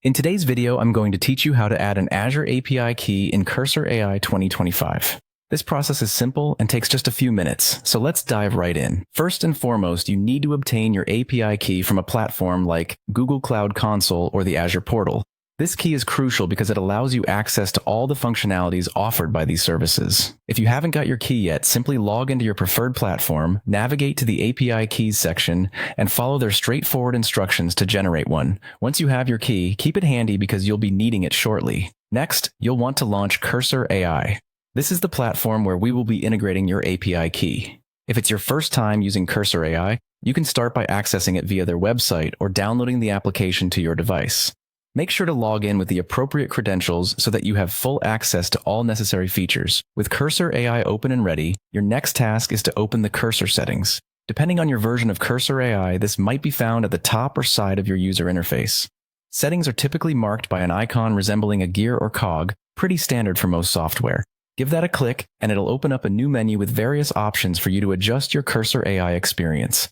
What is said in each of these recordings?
In today's video, I'm going to teach you how to add an Azure API key in Cursor AI 2025. This process is simple and takes just a few minutes, so let's dive right in. First and foremost, you need to obtain your API key from a platform like Google Cloud Console or the Azure portal. This key is crucial because it allows you access to all the functionalities offered by these services. If you haven't got your key yet, simply log into your preferred platform, navigate to the API keys section, and follow their straightforward instructions to generate one. Once you have your key, keep it handy because you'll be needing it shortly. Next, you'll want to launch Cursor AI. This is the platform where we will be integrating your API key. If it's your first time using Cursor AI, you can start by accessing it via their website or downloading the application to your device. Make sure to log in with the appropriate credentials so that you have full access to all necessary features. With Cursor AI open and ready, your next task is to open the cursor settings. Depending on your version of Cursor AI, this might be found at the top or side of your user interface. Settings are typically marked by an icon resembling a gear or cog, pretty standard for most software. Give that a click, and it'll open up a new menu with various options for you to adjust your Cursor AI experience.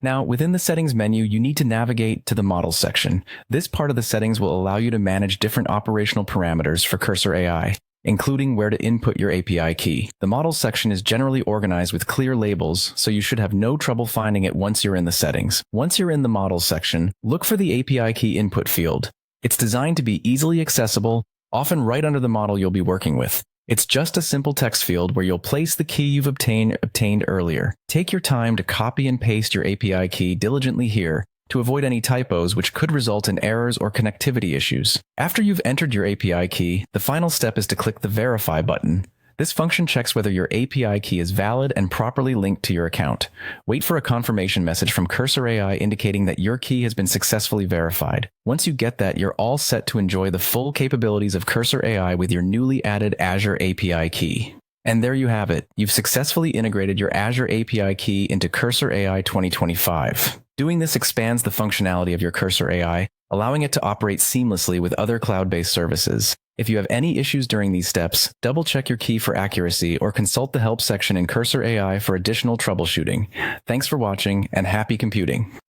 Now, within the settings menu, you need to navigate to the models section. This part of the settings will allow you to manage different operational parameters for Cursor AI, including where to input your API key. The models section is generally organized with clear labels, so you should have no trouble finding it once you're in the settings. Once you're in the models section, look for the API key input field. It's designed to be easily accessible, often right under the model you'll be working with. It's just a simple text field where you'll place the key you've obtained earlier. Take your time to copy and paste your API key diligently here to avoid any typos which could result in errors or connectivity issues. After you've entered your API key, the final step is to click the Verify button. This function checks whether your API key is valid and properly linked to your account. Wait for a confirmation message from Cursor AI indicating that your key has been successfully verified. Once you get that, you're all set to enjoy the full capabilities of Cursor AI with your newly added Azure API key. And there you have it. You've successfully integrated your Azure API key into Cursor AI 2025. Doing this expands the functionality of your Cursor AI, allowing it to operate seamlessly with other cloud-based services. If you have any issues during these steps, double-check your key for accuracy or consult the help section in Cursor AI for additional troubleshooting. Thanks for watching and happy computing.